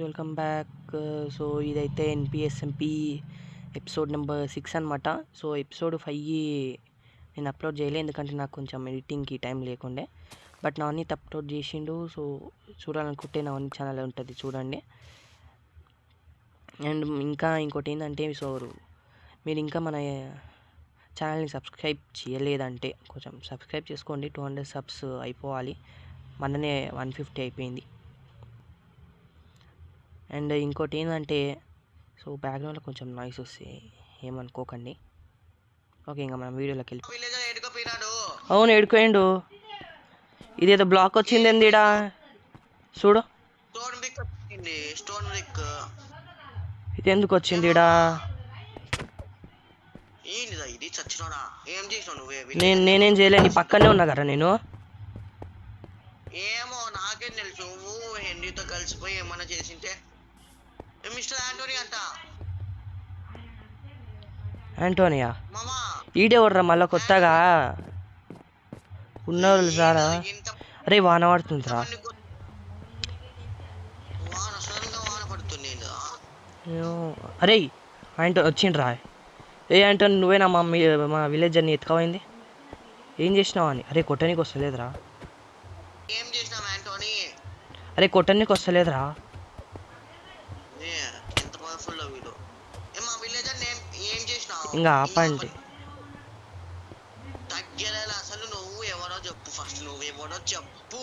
Welcome back. So ఇదైతే ఎన్పిఎస్ఎంపి episode number 6 అనమాట. So episode 5 నేను అప్లోడ్ చేయలేదు, ఎందుకంటే నాకు కొంచెం ఎడిటింగ్కి టైం లేకుండే. బట్ నవనీత్ అప్లోడ్ చేసిండు. సో చూడాలనుకుంటే నవనీత్ ఛానల్ ఉంటుంది, చూడండి. అండ్ ఇంకా ఇంకోటి ఏంటంటే, సో మీరు ఇంకా మన ఛానల్ని సబ్స్క్రైబ్ చేయలేదంటే కొంచెం సబ్స్క్రైబ్ చేసుకోండి. 200 సబ్స్ అయిపోవాలి, మననే 150 అయిపోయింది. అండ్ ఇంకోటి ఏంటంటే, సో బ్యాక్గ్రౌండ్లో కొంచెం నాయిస్ వస్తే ఏమనుకోకండి. ఓకే, ఇంకా మనం వీడియోలోకి వెళ్ళి. అవును, ఎడుకోయిండు. ఇదేదో బ్లాక్ వచ్చింది ఏందిడా, చూడు. ఇది ఎందుకు వచ్చింది ఇడా? నేనేం చేయలే, నీ పక్కనే ఉన్నా కదా నేను. ఏమో నాకేం తెలుసు, నువ్వు హెన్రీతో కలిసిపోయి ఏమన్నా చేసింటే. మిస్టర్ ఆంటోనీ అంట. ఆంటోనియా ఈడే వర్రా మళ్ళా కొత్తగా ఉన్నవాళ్ళు సారా. అరే వాన పడుతుందిరా. అరే ఆంటో వచ్చిండ్రా. ఏ ఆంటోని, నువ్వేనా మా విలేజ్ అని ఎత్తుకోపోయింది? ఏం చేసినావు అని? అరే కొట్టనీకి వస్తలేదురా. ఏం చేసినావు ఆంటోనీ? అరే కొట్టనీకి వస్తలేదురా. ఎంత పవర్ఫుల్ వీడు. మా విలేజ్ ఏం చేసినావు? ఇంకా ఆపండి. తగ్గేలా అసలు నువ్వు ఎవరో చెప్పు. ఫస్ట్ నువ్వు ఎవరో చెప్పు.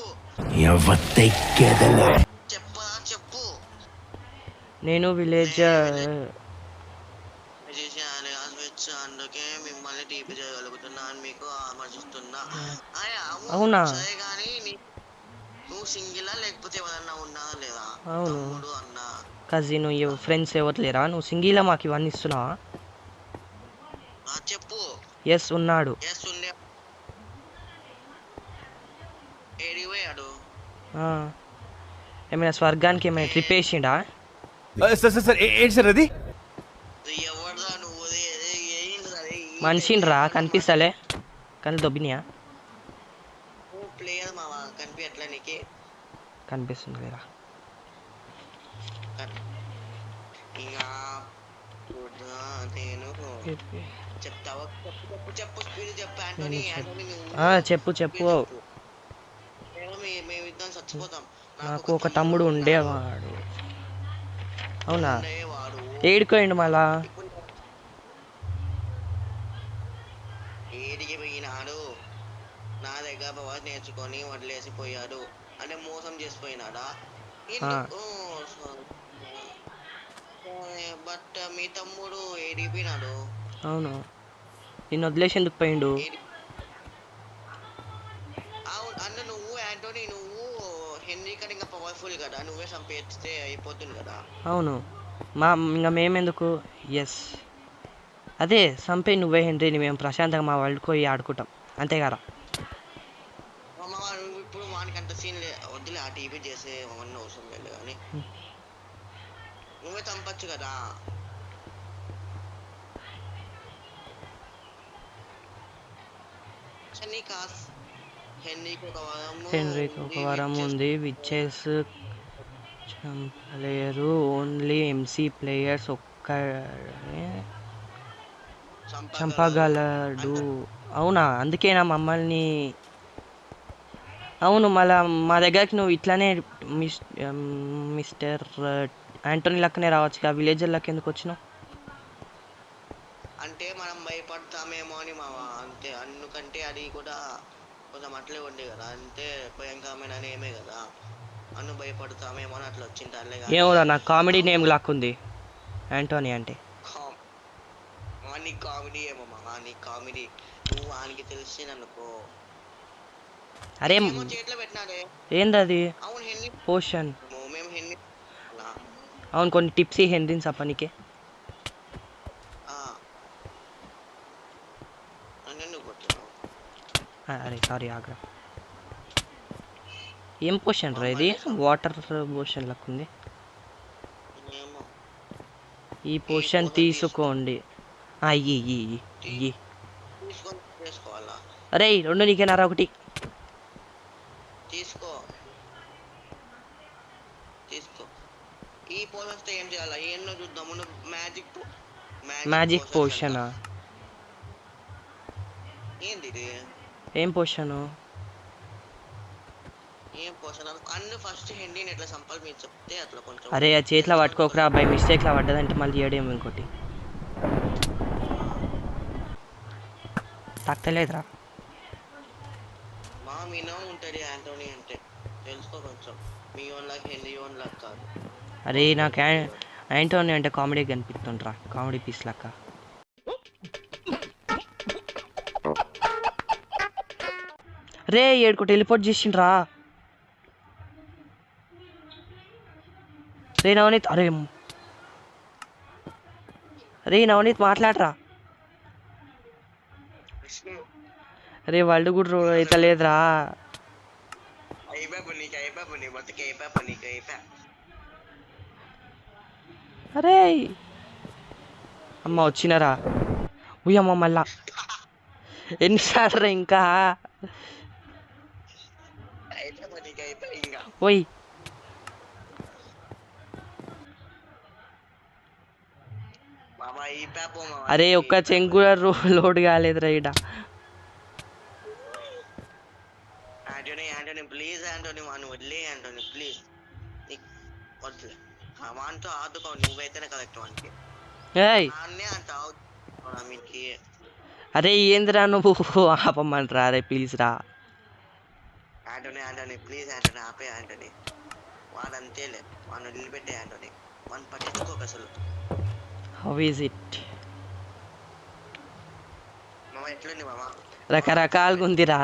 చెప్పు. నేను విలేజ్ అందుకే మిమ్మల్ని టీపీ చేయగలుగుతున్నాను, మీకు ఆమర్శిస్తున్నా. అవునా? సరే కానీ నువ్వు సింగిలా లేకపోతే ఎవరన్నా ఉన్నారా లేదా? అవును, తమ్ముడు అన్న కజిన్ ఫ్రెండ్స్ ఎవరు లేరా? నువ్వు సింగిలా మాకు ఇవన్నీ ఇస్తున్నావా? చెప్పు. ఎస్ ఉన్నాడు. ఏడిపోయాడు? ఏమైనా స్వర్గానికి ఏమైనా ట్రిప్ వేసిండా? సార్ ఏంటి సార్ అది? ఎవరిదా నువ్వు? మనిషిని రా, కనిపిస్తలే కానీ దొబ్బినియా? ప్లేయర్ మావా, కనిపించట్లే నీకు? కనిపిస్తుంది లేరా. ఇంకా నేను చెప్తావా? చెప్పు స్పీడ్ చెప్పు ఆంటోనీ. చెప్పు. మేమిద్దరం చచ్చిపోతాం. నాకు ఒక తమ్ముడు ఉండేవాడు. అవునా? ఏడుకోండి మళ్ళా. ఏడికి పోయినాడు? నా దగ్గర పవర్ నేర్చుకొని వదిలేసిపోయాడు అంటే మోసం చేసిపోయినాడా? బట్ మీ తమ్ముడు ఏడికి పోయినాడు? అవును, నిన్ను వదిలేసి ఎందుకు పోయిండు? అవును అంటే నువ్వు ఆంటోనీ, నువ్వు హెన్రీ కంటే ఇంకా పవర్ఫుల్ కదా, నువ్వే చంపేస్తే అయిపోతుంది కదా. అవును, ఇంకా మేమెందుకు? ఎస్, అదే చంపే నువ్వే హెన్రీని, మేము ప్రశాంతంగా మా వరల్డ్కి పోయి ఆడుకుంటాం, అంతే కదా. నువ్వు ఇప్పుడు వానికి అంత సీన్ వద్దులే, ఆ టీవీ చేసే అవన్నీ అవసరం లేదు కానీ నువ్వే చంపచ్చు కదా. హెన్రీకి ఒక వరం ఉంది, విచ్చెస్ చంపలేరు, ఓన్లీ ఎంసీ ప్లేయర్స్ ఒక్కడే చంపగలడు. అవునా? అందుకేనా మమ్మల్ని? అవును, మళ్ళా మా దగ్గరికి నువ్వు ఇట్లానే మిస్టర్ ఆంటోనీ లెక్కనే రావచ్చు, ఆ విలేజర్ లెక్క ఎందుకు వచ్చినావు? అంటే మనం భయపడతామేమో అని మావా, అంతే. అందుకంటే అది కూడా కొంచెం అట్లే ఉండే కదా, అంతే భయంకరమైన నేమే కదా, అన్ను భయపడతామేమో అని అట్లా వచ్చింది. ఏమోరా, నాకు కామెడీ నేమ్ లాక్కుంది ఆంటోనీ అంటే. నీ కామెడీ ఏమో మావా, నీ కామెడీ. నువ్వు వానికి తెలిసిననుకో. అరే చేతిలో పెట్టినాడే ఏందది? అవును హెన్రీ పోషన్. మేము హెన్రీ. అవును, కొన్ని టిప్స్ హెన్రీని చెప్పనీకే. అరే సారీ, ఆగ్రా. ఏం పోషన్ రా ఇది? వాటర్ పోషన్ లెక్క ఉంది. ఈ పోషన్ తీసుకోండి. ఇయ్యి. అరే 2 నీకేనారా? ఒకటి తీసుకో. ఈ పవర్స్ వస్తే ఏం చేయాలా? ఎన్నో చూద్దాము. నువ్వు మ్యాజిక్ పోషనా? ఏంది ఇది? ఏం పోషను? ఏం పోషన్ అన్ని ఫస్ట్ హెండీని ఎట్లా సంపాలి మీరు చెప్తే అట్లా కొంచెం. అరే ఆ చేతిలో పట్టుకోకరా, బై మిస్టేక్లా పడ్డదంటే మళ్ళీ చేయడం ఇంకోటి తక్కలేదురా. మా మీనో ఉంటుంది యాంటోనీ అంటే తెలుసుకో కొంచెం. మీ ఓన్ లాగా హెండీ ఓన్ లాగా కాదు. అరే నాకు యాంటోనీ అంటే కామెడీ కనిపిస్తుండ్రా, కామెడీ పీస్ లెక్క. రే ఏడుకో టెలిపోర్ట్ చేసిండ్రా. రే నవనీత్, అరే నవనీత్ మాట్లాడరా. అరే వాళ్ళు కూడా అయితే లేదురా. అరే అమ్మ వచ్చినారా? ఉయ్యమ్మ మళ్ళా ఎన్నిసార్లు ఇంకా? ఓయ్ అరే ఒక్క చెంగు కూడా లోడ్ కాలేదురా ఈడ. యాంటోనీ ప్లీజ్ యాంటోనీ వాడిని వదిలే యాంటోనీ ప్లీజ్. వద్దులే వానితో ఆదుకో, నువ్వైతేనే కరెక్ట్ వానికి. ఏయ్ అన్నీ అంటావు మీకు. అరే ఏందిరా నువ్వు ఆపమంటరా? అరే ప్లీజ్ రా యాంటోనీ ప్లీజ్ యాంటోనీ ఆపే యాంటోనీ. వాడు అంతేలే, వాడిని వదిలిపెట్టే యాంటోనీ. వాడిని పట్టించుకోక అసలు. How is it? మామ ఎట్లుంది మామ? రకరకాలుగా ఉందిరా.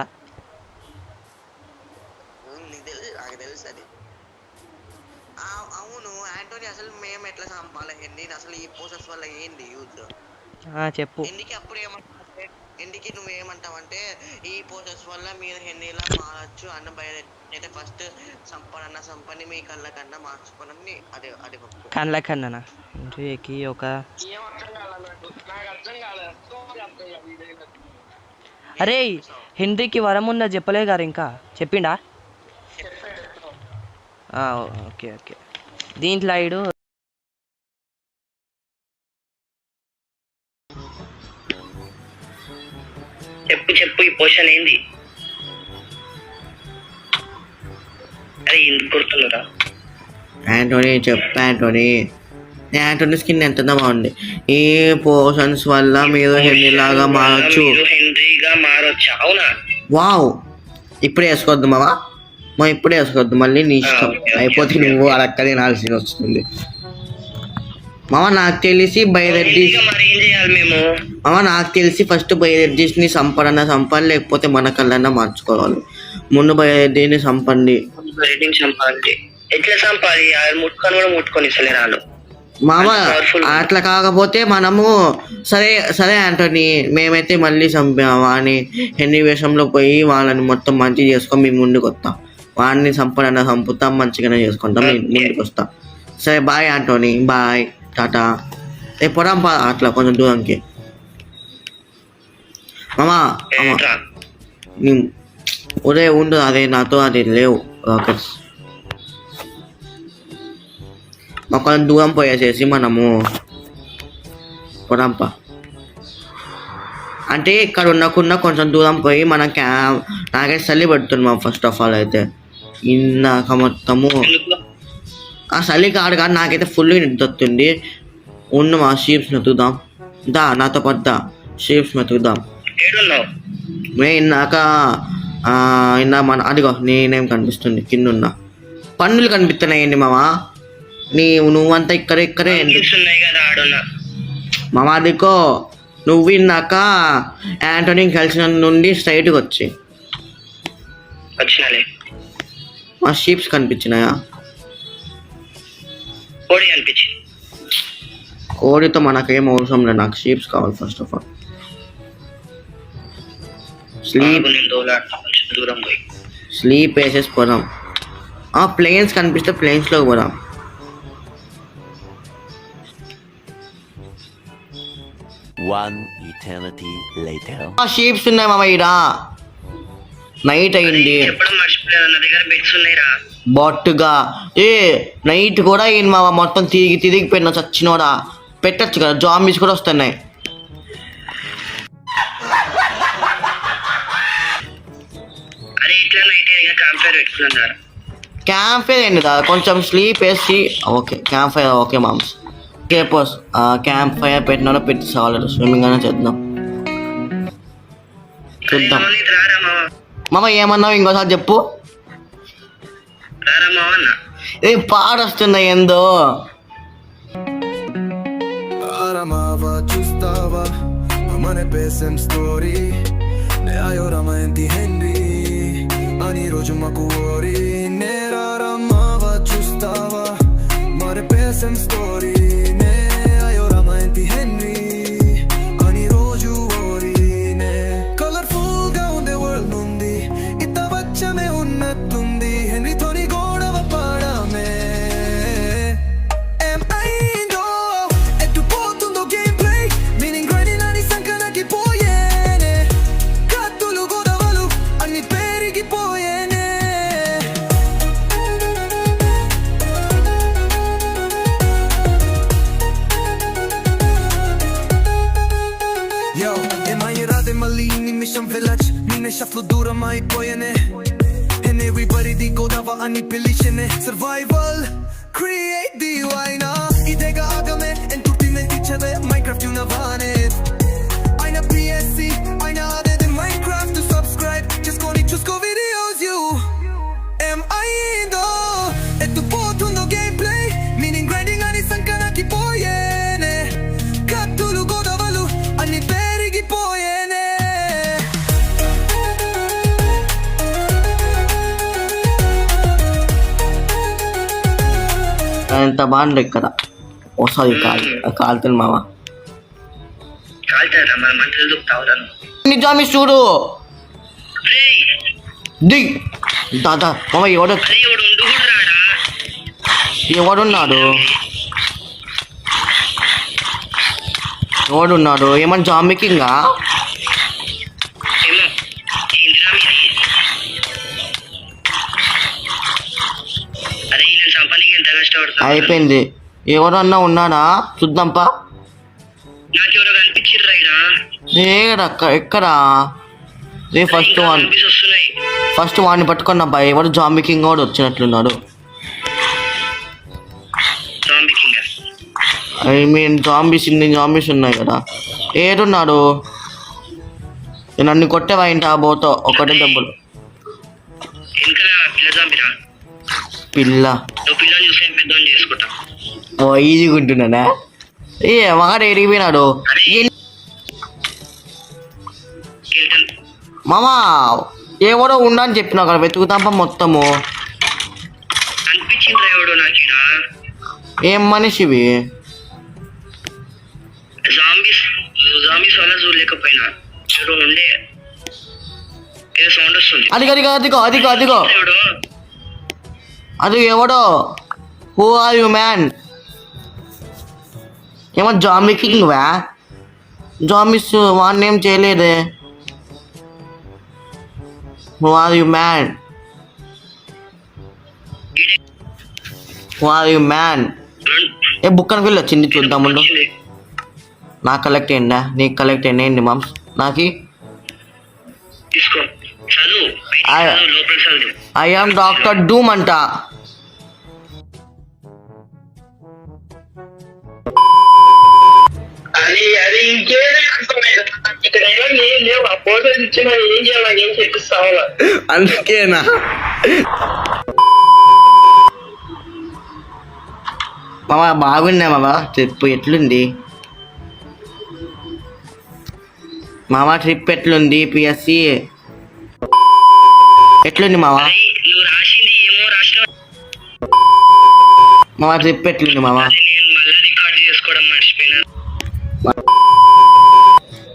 నీకు తెలుసు, నాకు తెలుసు అది. అవును యాంటోనీ, అసలు మేము ఎట్లా చంపాలి హెండీని? అసలు ఈ పోసెస్ వల్ల ఏంది యూజ్? చెప్పు. హెండీకి అప్పుడు ఏమంటావు? హెండీకి నువ్వేమంటావంటే ఈ పోసెస్ వల్ల మీరు హెండీలా మారచ్చు అన్న అయితే ఫస్ట్ సంపని మీ కళ్ళ కన్నా మార్చుకోనని అదే అది కళ్ళ కన్నా ఇంటికి ఒక. అరే హెన్రీకి వరం ఉందా చెప్పలే గారు, ఇంకా చెప్పిండా? Okay okay. దీంట్లో ఐడు చెప్పు ఈ పోషన్ ఏంది? అరే ఎందుకు కొడుతున్నారా? యాంటోనీ చెప్పు యాంటోనీ. యాంటోనీ స్కిన్ ఎంత బాగుంది. ఈ పోషన్స్ వల్ల మీరు హెన్రీ లాగా మారచ్చు. హెన్రీగా మారొచ్చు. అవునా? వావ్. ఇప్పుడే వేసుకోవద్దు మావా, ఇప్పుడే వేసుకోవద్దు, మళ్ళీ నీ ఇష్టం. అయిపోతే నువ్వు అడక్క తినాల్సి వస్తుంది మామ. నాకు తెలిసి బయోరెడ్డిస్ మామ, నాకు తెలిసి ఫస్ట్ బయోరెడ్డిస్ని సంపాలి, లేకపోతే మన కళ్ళన్నా మార్చుకోవాలి. ముందు బయోరెడ్డిని సంపండి. ఎట్లా సంపాలి? ముట్టుకొని కూడా ముట్టుకొని ఇస్తలే నాలో మామ. అట్లా కాకపోతే మనము సరే యాంటోనీ, మేమైతే మళ్ళీ వాడిని హెన్రీ వేషంలో పోయి వాళ్ళని మొత్తం మంచి చేసుకొని మేము ముందుకు వస్తాం. వాడిని సంపడన్నా చంపుతాం, మంచిగానే చేసుకుంటాం, ముందుకు వస్తాం. సరే బాయ్ యాంటోనీ, బాయ్, టాటా. రేపు పొడం అట్లా కొంచెం దూరంకి మామా. ఉదయం ఉండు, అదే నాతో అది లేవు రాకెట్స్. మాకు కొంచెం దూరం పోయేసేసి మనము పొడంప అంటే ఇక్కడ ఉండకుండా కొంచెం దూరం పోయి మన నాకైతే చలి పెడుతుంది మా. ఫస్ట్ ఆఫ్ ఆల్ అయితే ఇందాక మొత్తము ఆ చలి కాదు కానీ నాకైతే ఫుల్ నిద్రొస్తుంది. ఉన్న మా షీప్స్ మెతుకుదాం, నాతో పాటు షీప్స్ మెతుకుదాం. ఇందాక మన అదిగో నేనేం కనిపిస్తుంది, కింద ఉన్న పన్నులు కనిపిస్తున్నాయండి మామా. నువ్వంతా ఇక్కడే మామా. అదిగో నువ్వు ఇందాక యాంటోనీ కలిసిన నుండి స్ట్రైట్గా వచ్చినాలే. మా షీప్స్ కనిపించినాయా? కోడితో మనకేం అవసరం లేదు, నాకు షీప్స్ కావాలి ఫస్ట్ ఆఫ్ ఆల్. స్లీప్ వేసేసి పోదాం. ప్లేన్స్ కనిపిస్తే ప్లేన్స్లోకి పోదాం. One eternity later. షీప్స్ ఉన్నాయి మామ ఈడ. నైట్ అయింది చెప్పడం మర్చిపోలేదు, నా దగ్గర బెడ్స్ ఉన్నాయిరా. బొట్టుగా నైట్ కూడా అయింది మామ, మొత్తం తిరిగి పెట్టిన చచ్చినోడా. పెట్టచ్చు కదా, జాంబీస్ కూడా వస్తున్నాయి. అరే ఇట్లా నైట్ క్యాంప్ ఫైర్ పెట్టుకున్నారు. క్యాంప్ ఫైర్ ఏంటి కదా, కొంచెం స్లీప్ వేసి ఓకే క్యాంప్ ఫైర్ ఓకే మామ్స్. కేపోస్ క్యాంప్ ఫైర్ పెట్టినా పెట్టి చాలు, స్విమ్మింగ్ అయినా చేద్దాం. చూద్దాం రారా మావా, మామ ఏమన్నావు ఇంకోసారి చెప్పు. రారా మావా అన్న. ఏ పాడొస్తుందా ఏందో. Aramava చూస్తావా మన పేసం స్టోరీ నేయో రమంతి హెన్రీ అని రోజు మాకు ఓరి నేరారమ్మావ చూస్తావా మన పేసం స్టోరీ నేయో రమంతి హెన్రీ అని రోజు ఓరి నే కలర్ఫుల్ గా ఉండే వరల్డ్ నుండి ఇత వచ్చమే ఉన్నట్టుంది హెన్రీతోని గోడవ పాడమే షఫ్లు దూరం అయిపోయేనే and everybody ది గోదావ అని పిలిచేనే సర్వైవల్ క్రియేట్ ది వైనా ఇదేగా ఆగమే ఎంటర్టైన్మెంట్ ఇచ్చదే మైన్క్రాఫ్ట్ యునవానే అయినా పిఎస్సి అయినా అదే మైన్క్రాఫ్ట్ టు సబ్స్క్రైబ్ చేసుకొని చూసుకో వీడియోస్ యు ఏమైందో ఎత్తుపోతుందో గేమ్ ప్లే మీనింగ్ గ్రైండింగ్ అని సంకనాకి పోయేనే కత్తులు గోదావలు అన్ని పెరిగిపోయేనే. ఎంత బాగుంది ఇక్కడ వస్తుంది కాలుతుంది మామ. కాలుతారా మన మంటలు దుక్కుతావుతాను. నిజామి చూడు ది దాదా మామ ఎవడున్నాడు ఏమన్నా జాంబికింగా అయిపోయింది. ఎవరన్నా ఉన్నాడా చూద్దాంపా. ఎక్కడా ఫస్ట్ వాడిని పట్టుకున్నా బా. ఎవరు జాంబీ కింగ్ కూడా వచ్చినట్లున్నాడు. ఐ మీన్ జాంబీస్ ఉన్నాయి కదా. ఏడున్నాడు నన్ను కొట్టేవా ఇంటి ఆ బోతో ఒకటే డబ్బులు. పిల్ల ఈజీగుంటున్నానా. వాడు ఎరిగిపోయినాడు మామా. ఎవడో ఉండని చెప్పినా కదా వెతుకుతాంప మొత్తము. ఏం మనిషివి అదిగో అది ఎవడో. Who are you man? ఏమో జాంబీ కింగ్ వా? జాంబీస్ వాడిని ఏం చేయలేదే. Who are you man? Who are you man? ఏ బుక్ అని వెళ్ళి వచ్చింది చూద్దాముండు. నాకు కలెక్ట్ అయ్యిందా? నీకు కలెక్ట్ అయ్యింది మామ్స్. నాకు ఐ ఆమ్ డాక్టర్ డూమ్ అంట. అందుకేనా మామ బాగుందా మామ? ట్రిప్ ఎట్లుంది మామ? ట్రిప్ ఎట్లుంది? పిఎస్సి ఎట్లుంది మామ? మామ ట్రిప్ ఎట్లుంది మామ?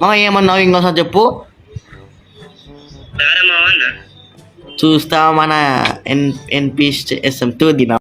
మామ ఏమన్నావు ఇంకోసారి చెప్పు. చూస్తా మన ఎన్పి SM2 దిన